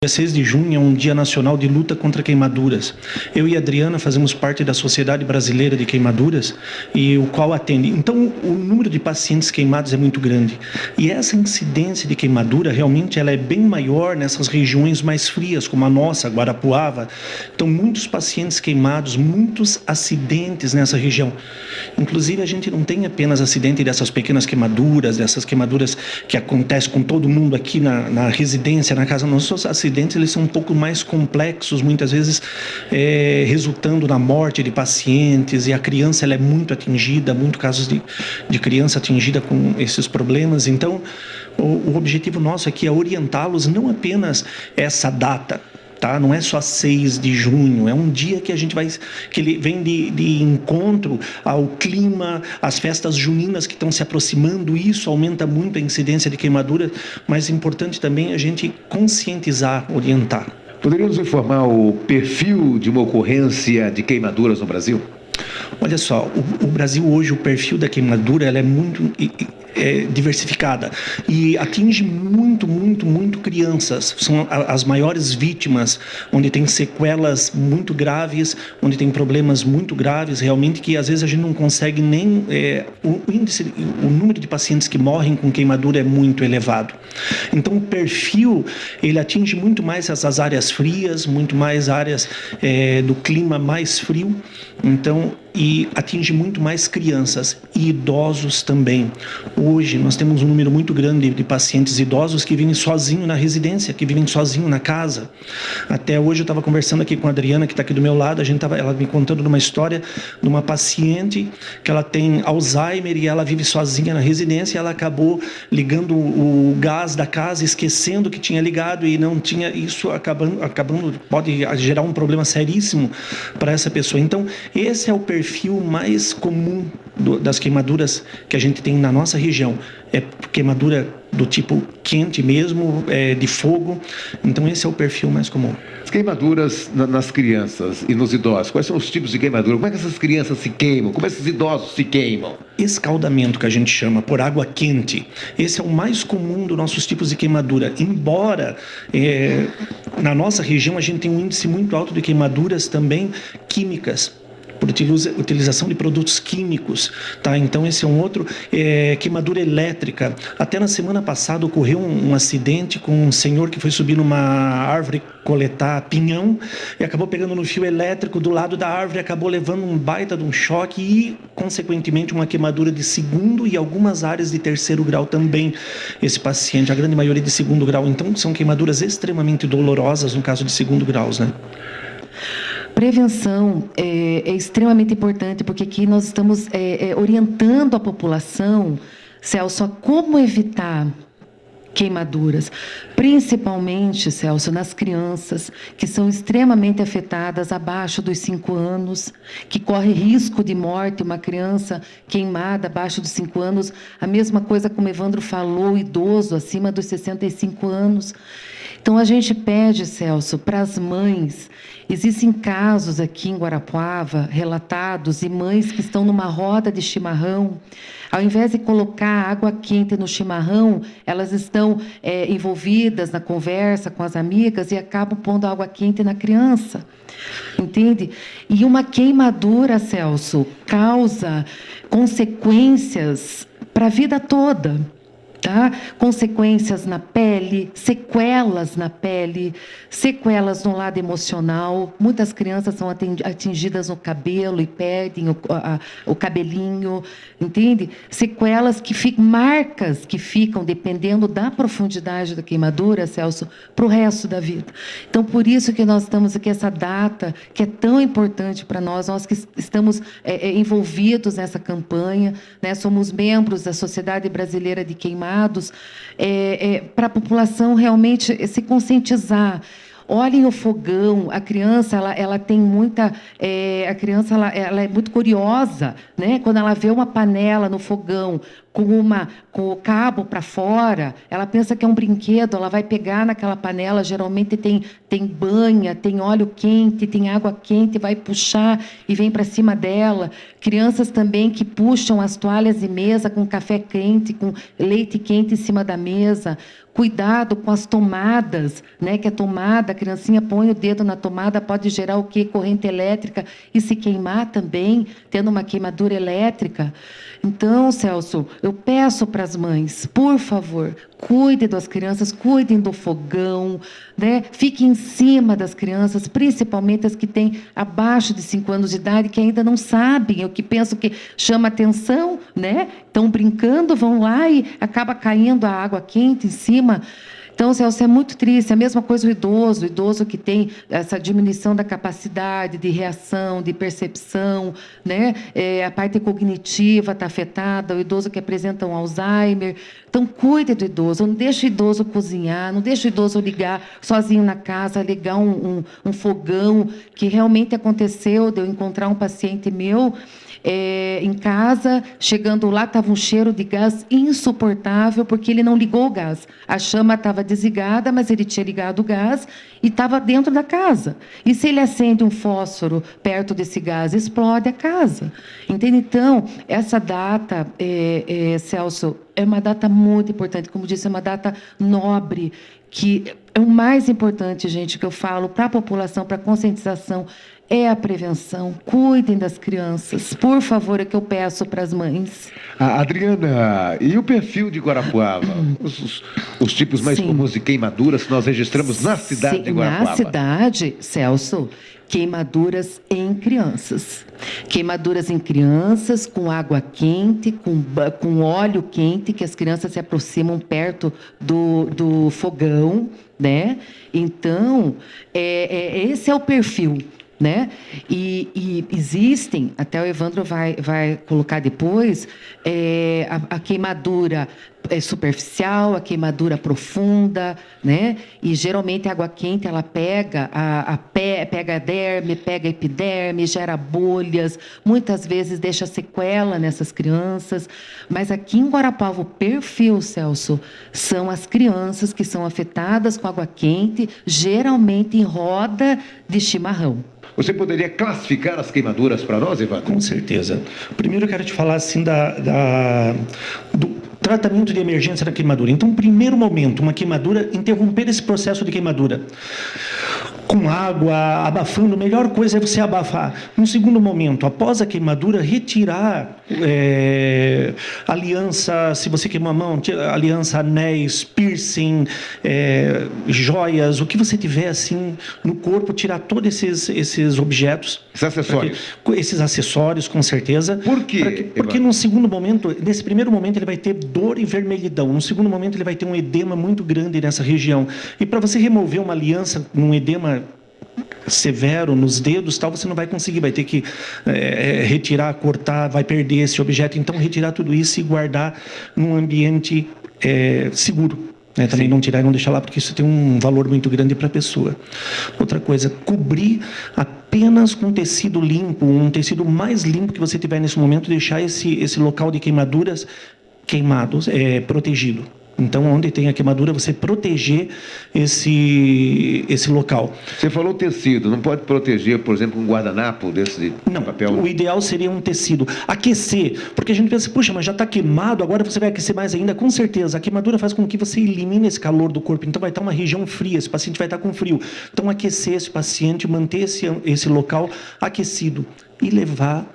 Dia 6 de junho é um dia nacional de luta contra queimaduras. Eu e a Adriana fazemos parte da Sociedade Brasileira de Queimaduras, e o qual atende. Então, o número de pacientes queimados é muito grande. E essa incidência de queimadura, realmente, ela é bem maior nessas regiões mais frias, como a nossa, Guarapuava. Então, muitos pacientes queimados, muitos acidentes nessa região. Inclusive, a gente não tem apenas acidente dessas pequenas queimaduras, dessas queimaduras que acontecem com todo mundo aqui na residência, na casa. Nossos acidentes, eles são um pouco mais complexos, muitas vezes resultando na morte de pacientes, e a criança ela é muito atingida, muitos casos de criança atingida com esses problemas. Então, o objetivo nosso aqui é orientá-los não apenas essa data, tá? Não é só 6 de junho, é um dia que a gente que ele vem de encontro ao clima, às festas juninas que estão se aproximando. Isso aumenta muito a incidência de queimadura, mas é importante também a gente conscientizar, orientar. Poderia nos informar o perfil de uma ocorrência de queimaduras no Brasil? Olha só, o Brasil hoje, o perfil da queimadura, ela é muito diversificada e atinge muito crianças. São as maiores vítimas, onde tem sequelas muito graves, onde tem problemas muito graves, realmente, que às vezes a gente não consegue nem... o número de pacientes que morrem com queimadura é muito elevado. Então, o perfil, ele atinge muito mais essas áreas frias, muito mais áreas do clima mais frio, então, e atinge muito mais crianças e idosos também. Hoje, nós temos um número muito grande de pacientes idosos que vivem sozinhos na residência, que vivem sozinhos na casa. Até hoje eu estava conversando aqui com a Adriana, que está aqui do meu lado, ela me contando uma história de uma paciente que ela tem Alzheimer e ela vive sozinha na residência, e ela acabou ligando o gás da casa, esquecendo que tinha ligado, e não tinha, isso acabando pode gerar um problema seríssimo para essa pessoa. Então, esse é o perfil mais comum das queimaduras que a gente tem na nossa região. É queimadura do tipo quente mesmo, de fogo. Então, esse é o perfil mais comum. As queimaduras nas crianças e nos idosos, quais são os tipos de queimadura? Como é que essas crianças se queimam? Como esses idosos se queimam? Escaldamento, que a gente chama, por água quente. Esse é o mais comum dos nossos tipos de queimadura. Embora na nossa região a gente tem um índice muito alto de queimaduras também químicas, por utilização de produtos químicos, tá? Então, esse é um outro. Queimadura elétrica. Até na semana passada ocorreu um acidente com um senhor que foi subir numa árvore coletar pinhão e acabou pegando no fio elétrico do lado da árvore, acabou levando um baita de um choque e, consequentemente, uma queimadura de 2º e algumas áreas de 3º grau também, esse paciente, a grande maioria de 2º grau. Então, são queimaduras extremamente dolorosas no caso de 2º graus, né? Prevenção é extremamente importante, porque aqui nós estamos orientando a população, Celso, a como evitar queimaduras, principalmente, Celso, nas crianças, que são extremamente afetadas abaixo dos 5 anos, que corre risco de morte, uma criança queimada abaixo dos 5 anos, a mesma coisa como o Evandro falou, idoso acima dos 65 anos. Então, a gente pede, Celso, para as mães, existem casos aqui em Guarapuava, relatados, e mães que estão numa roda de chimarrão, ao invés de colocar água quente no chimarrão, elas estão envolvidas na conversa com as amigas e acabam pondo água quente na criança, entende? E uma queimadura, Celso, causa consequências para a vida toda. Tá? Consequências na pele, sequelas na pele, sequelas no lado emocional. Muitas crianças são atingidas no cabelo e perdem o cabelinho, entende? Sequelas que ficam, marcas que ficam, dependendo da profundidade da queimadura, Celso, para o resto da vida. Então, por isso que nós estamos aqui, essa data, que é tão importante para nós que estamos envolvidos nessa campanha, né? Somos membros da Sociedade Brasileira de Queimados, para a população realmente se conscientizar. Olhem o fogão, a criança ela tem muita... a criança ela é muito curiosa, né? Quando ela vê uma panela no fogão com o cabo para fora, ela pensa que é um brinquedo, ela vai pegar naquela panela, geralmente tem banha, tem óleo quente, tem água quente, vai puxar e vem para cima dela. Crianças também que puxam as toalhas de mesa com café quente, com leite quente em cima da mesa. Cuidado com as tomadas, né? Que a tomada, a criancinha põe o dedo na tomada, pode gerar o quê? Corrente elétrica e se queimar também, tendo uma queimadura elétrica. Então, Celso, eu peço para as mães, por favor, cuidem das crianças, cuidem do fogão, né? Fiquem em cima das crianças, principalmente as que têm abaixo de 5 anos de idade, que ainda não sabem, o que pensam que chama atenção, né? Estão brincando, vão lá e acaba caindo a água quente em cima. Então, Celso, é muito triste. A mesma coisa o idoso que tem essa diminuição da capacidade de reação, de percepção, né? A parte cognitiva está afetada, o idoso que apresenta um Alzheimer. Então, cuide do idoso, não deixe o idoso cozinhar, não deixe o idoso ligar sozinho na casa, ligar um fogão, que realmente aconteceu de eu encontrar um paciente meu em casa, chegando lá, estava um cheiro de gás insuportável, porque ele não ligou o gás. A chama estava desligada, mas ele tinha ligado o gás e estava dentro da casa. E se ele acende um fósforo perto desse gás, explode a casa. Entende? Então, essa data, Celso, é uma data muito importante. Como disse, é uma data nobre, que é o mais importante, gente, que eu falo para a população, para a conscientização, é a prevenção. Cuidem das crianças. Por favor, é que eu peço para as mães. Adriana, e o perfil de Guarapuava? Os tipos mais comuns de queimaduras que nós registramos na cidade de Guarapuava? Na cidade, Celso, queimaduras em crianças. Queimaduras em crianças, com água quente, com óleo quente, que as crianças se aproximam perto do fogão, né? Então, esse é o perfil, né? E existem, até o Evandro vai colocar depois, a queimadura superficial, a queimadura profunda, né? E geralmente a água quente ela pega pega a derme, pega a epiderme, gera bolhas, muitas vezes deixa sequela nessas crianças. Mas aqui em Guarapuava o perfil, Celso, são as crianças que são afetadas com água quente, geralmente em roda de chimarrão. Você poderia classificar as queimaduras para nós, Evandro? Com certeza. Primeiro eu quero te falar assim do tratamento de emergência da queimadura. Então, primeiro momento, uma queimadura, interromper esse processo de queimadura. Com água, abafando, a melhor coisa é você abafar. No segundo momento, após a queimadura, retirar aliança, se você queimou a mão, aliança, anéis, piercing, joias, o que você tiver assim no corpo, tirar todos esses objetos. Esses acessórios. Esses acessórios, com certeza. Por quê? Porque no segundo momento, nesse primeiro momento, ele vai ter dor e vermelhidão. No segundo momento, ele vai ter um edema muito grande nessa região. E para você remover uma aliança, um edema severo nos dedos, tal, você não vai conseguir, vai ter que retirar, cortar, vai perder esse objeto. Então, retirar tudo isso e guardar num ambiente seguro. Também não tirar e não deixar lá, porque isso tem um valor muito grande para a pessoa. Outra coisa, cobrir apenas com tecido limpo, um tecido mais limpo que você tiver nesse momento, deixar esse local de queimaduras queimados, protegido. Então, onde tem a queimadura, você proteger esse local. Você falou tecido, não pode proteger, por exemplo, um guardanapo desse não, papel? O ideal seria um tecido. Aquecer, porque a gente pensa, puxa, mas já está queimado, agora você vai aquecer mais ainda. Com certeza, a queimadura faz com que você elimine esse calor do corpo. Então, vai estar uma região fria, esse paciente vai estar com frio. Então, aquecer esse paciente, manter esse local aquecido e levar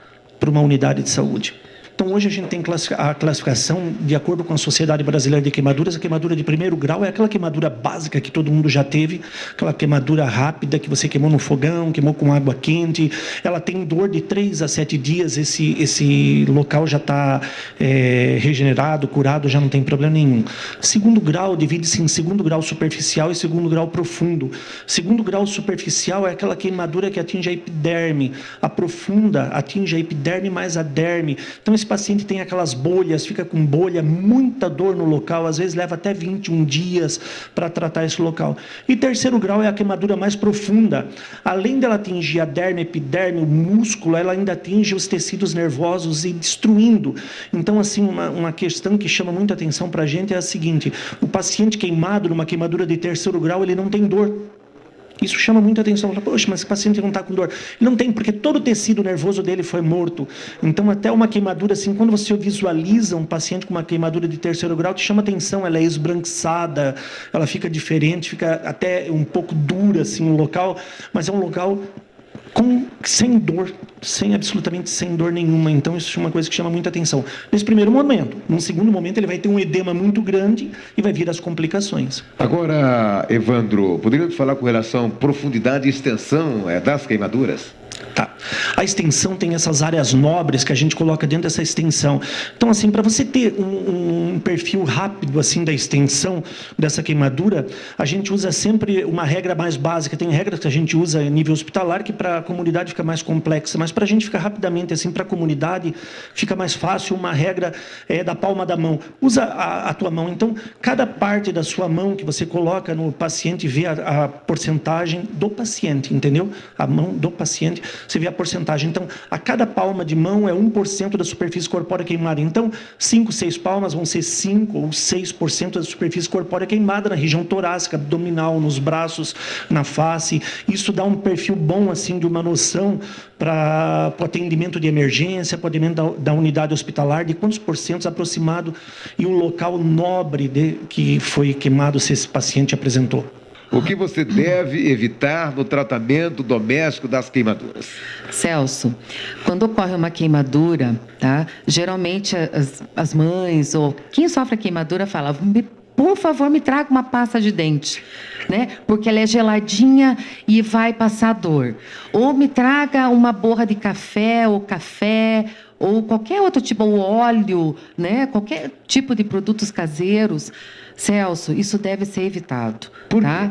para uma unidade de saúde. Então, hoje a gente tem a classificação, de acordo com a Sociedade Brasileira de Queimaduras, a queimadura de primeiro grau é aquela queimadura básica que todo mundo já teve, aquela queimadura rápida que você queimou no fogão, queimou com água quente, ela tem dor de 3 a 7 dias, esse local já está regenerado, curado, já não tem problema nenhum. Segundo grau divide-se em segundo grau superficial e segundo grau profundo. Segundo grau superficial é aquela queimadura que atinge a epiderme, a profunda atinge a epiderme mais a derme. Então, esse esse paciente tem aquelas bolhas, fica com bolha, muita dor no local, às vezes leva até 21 dias para tratar esse local. E terceiro grau é a queimadura mais profunda. Além dela atingir a derme, epiderme, o músculo, ela ainda atinge os tecidos nervosos e destruindo. Então, assim, uma questão que chama muita atenção para a gente é a seguinte: o paciente queimado numa queimadura de terceiro grau, ele não tem dor. Isso chama muita atenção. Poxa, mas esse paciente não está com dor. Ele não tem, porque todo o tecido nervoso dele foi morto. Então, até uma queimadura, assim, quando você visualiza um paciente com uma queimadura de terceiro grau, te chama atenção. Ela é esbranquiçada, ela fica diferente, fica até um pouco dura, assim, o local. Mas é um local sem dor, absolutamente sem dor nenhuma. Então, isso é uma coisa que chama muita atenção. Nesse primeiro momento. Num segundo momento, ele vai ter um edema muito grande e vai vir as complicações. Agora, Evandro, poderíamos falar com relação à profundidade e extensão das queimaduras? Tá. A extensão tem essas áreas nobres que a gente coloca dentro dessa extensão. Então, assim, para você ter um perfil rápido assim da extensão dessa queimadura, a gente usa sempre uma regra mais básica. Tem regras que a gente usa a nível hospitalar que para a comunidade fica mais complexa, mas para a gente ficar rapidamente assim para a comunidade fica mais fácil. Uma regra da palma da mão. Usa a tua mão. Então, cada parte da sua mão que você coloca no paciente vê a porcentagem do paciente, entendeu? A mão do paciente. Você vê a porcentagem. Então, a cada palma de mão é 1% da superfície corpórea queimada. Então, 5, 6 palmas vão ser 5 ou 6% da superfície corpórea queimada na região torácica, abdominal, nos braços, na face. Isso dá um perfil bom, assim, de uma noção para o atendimento de emergência, para o atendimento da unidade hospitalar, de quantos porcentos aproximado e o local nobre que foi queimado se esse paciente apresentou. O que você deve evitar no tratamento doméstico das queimaduras? Celso, quando ocorre uma queimadura, tá? Geralmente as mães ou quem sofre a queimadura fala: por favor, me traga uma pasta de dente, né? Porque ela é geladinha e vai passar dor. Ou me traga uma borra de café ou qualquer outro tipo, ou óleo, né? Qualquer tipo de produtos caseiros. Celso, isso deve ser evitado, tá?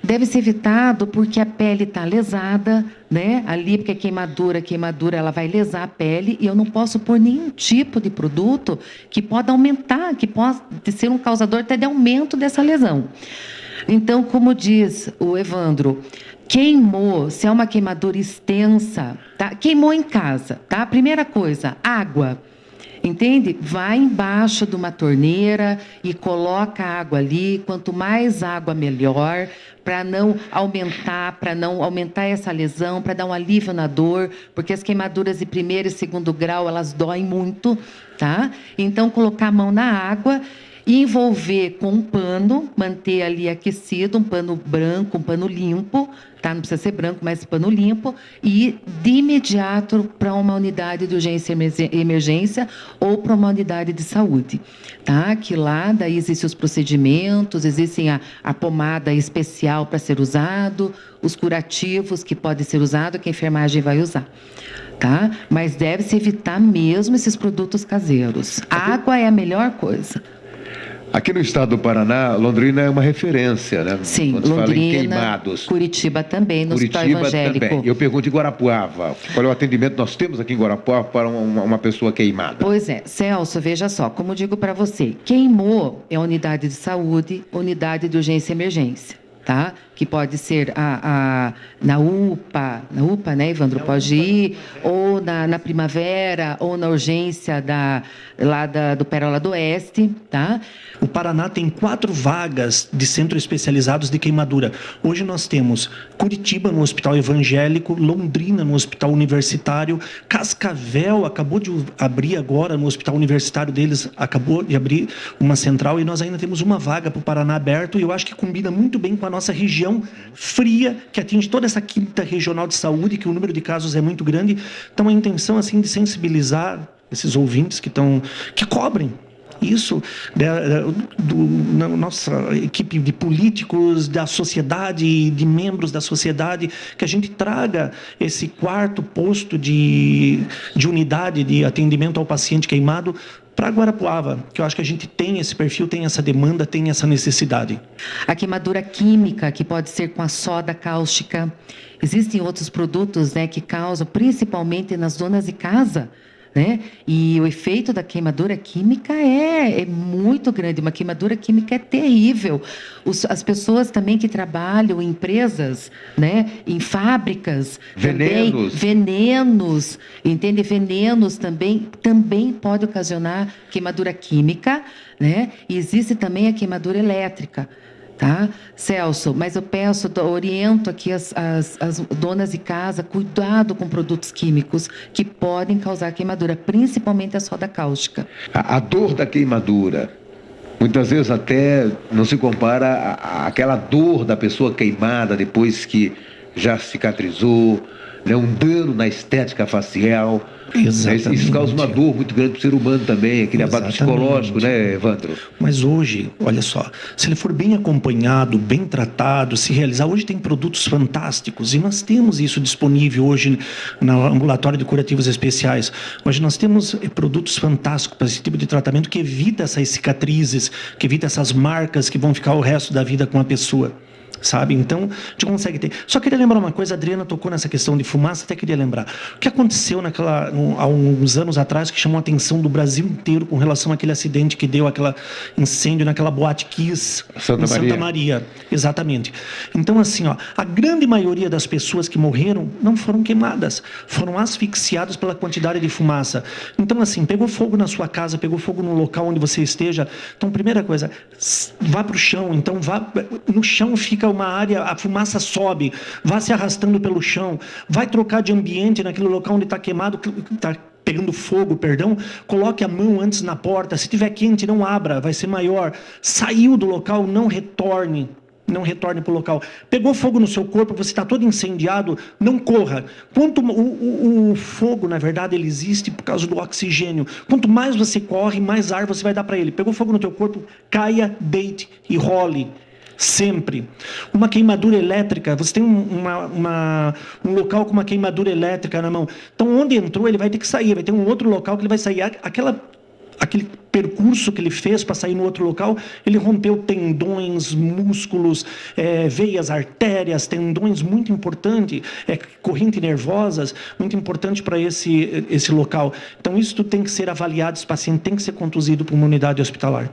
Deve ser evitado porque a pele está lesada, né? Ali, porque a queimadura, ela vai lesar a pele e eu não posso pôr nenhum tipo de produto que pode aumentar, que pode ser um causador até de aumento dessa lesão. Então, como diz o Evandro, queimou, se é uma queimadura extensa, tá? Queimou em casa, tá? Primeira coisa, água. Entende? Vai embaixo de uma torneira e coloca a água ali. Quanto mais água, melhor, para não aumentar essa lesão, para dar um alívio na dor, porque as queimaduras de primeiro e segundo grau, elas doem muito, tá? Então, colocar a mão na água e envolver com um pano, manter ali aquecido, um pano branco, um pano limpo, tá? Não precisa ser branco, mas pano limpo, e de imediato para uma unidade de urgência e emergência ou para uma unidade de saúde, tá? Que lá, daí existem os procedimentos, existem a pomada especial para ser usado, os curativos que podem ser usados, que a enfermagem vai usar. Tá? Mas deve-se evitar mesmo esses produtos caseiros. A água é a melhor coisa. Aqui no estado do Paraná, Londrina é uma referência, né? Sim, quando Londrina, se fala em queimados. Curitiba também, no Hospital Evangélico. Também. Eu pergunto em Guarapuava, qual é o atendimento que nós temos aqui em Guarapuava para uma pessoa queimada? Pois é, Celso, veja só, como eu digo para você, queimou é unidade de saúde, unidade de urgência e emergência, tá? Que pode ser na UPA, né, Evandro? Pode ir, ou na Primavera, ou na urgência do Pérola do Oeste, tá? O Paraná tem 4 vagas de centros especializados de queimadura. Hoje nós temos Curitiba, no Hospital Evangélico, Londrina, no Hospital Universitário, Cascavel acabou de abrir agora, no Hospital Universitário deles, acabou de abrir uma central, e nós ainda temos uma vaga para o Paraná aberto, e eu acho que combina muito bem com a nossa região fria, que atinge toda essa 5ª regional de saúde, que o número de casos é muito grande. Então, a intenção, assim, de sensibilizar esses ouvintes que cobrem isso, na nossa equipe de políticos, da sociedade, de membros da sociedade, que a gente traga esse 4º posto de unidade de atendimento ao paciente queimado para Guarapuava, que eu acho que a gente tem esse perfil, tem essa demanda, tem essa necessidade. A queimadura química, que pode ser com a soda cáustica. Existem outros produtos, né, que causam, principalmente nas donas de casa, né? E o efeito da queimadura química é muito grande. Uma queimadura química é terrível. As pessoas também que trabalham em empresas, né? Em fábricas, Venenos. venenos, entende? Venenos também pode ocasionar queimadura química, né? E existe também a queimadura elétrica. Tá, Celso? Mas eu oriento aqui as donas de casa, cuidado com produtos químicos que podem causar queimadura, principalmente a soda cáustica. A dor da queimadura, muitas vezes até não se compara àquela dor da pessoa queimada depois que já cicatrizou, né? Um dano na estética facial. Exatamente. Isso causa uma dor muito grande para o ser humano também, aquele abate psicológico, né, Evandro? Mas hoje, olha só, se ele for bem acompanhado, bem tratado, se realizar, hoje tem produtos fantásticos e nós temos isso disponível hoje no ambulatório de curativos especiais. Hoje nós temos produtos fantásticos para esse tipo de tratamento que evita essas cicatrizes, que evita essas marcas que vão ficar o resto da vida com a pessoa. Sabe? Então, a gente consegue ter. Só queria lembrar uma coisa, a Adriana tocou nessa questão de fumaça, até queria lembrar. O que aconteceu há uns anos atrás, que chamou a atenção do Brasil inteiro com relação àquele acidente que deu, aquele incêndio naquela boate Kiss em Santa Maria. Exatamente. Então, assim, a grande maioria das pessoas que morreram não foram queimadas, foram asfixiadas pela quantidade de fumaça. Então, assim, pegou fogo na sua casa, pegou fogo no local onde você esteja. Então, primeira coisa, vá para o chão. Então, no chão fica uma área, a fumaça sobe, vá se arrastando pelo chão, vai trocar de ambiente naquele local onde está queimado, está pegando fogo, coloque a mão antes na porta, se tiver quente não abra, vai ser maior, saiu do local, não retorne para o local. Pegou fogo no seu corpo, você está todo incendiado, não corra. O fogo, na verdade, ele existe por causa do oxigênio. Quanto mais você corre, mais ar você vai dar para ele. Pegou fogo no teu corpo, caia, deite e role. Sempre. Uma queimadura elétrica, você tem um local com uma queimadura elétrica na mão. Então, onde entrou, ele vai ter que sair. Vai ter um outro local que ele vai sair. Aquele percurso que ele fez para sair no outro local, ele rompeu tendões, músculos, veias, artérias, tendões, muito importante, corrente nervosas, muito importante para esse local. Então, isso tudo tem que ser avaliado, esse paciente tem que ser conduzido para uma unidade hospitalar.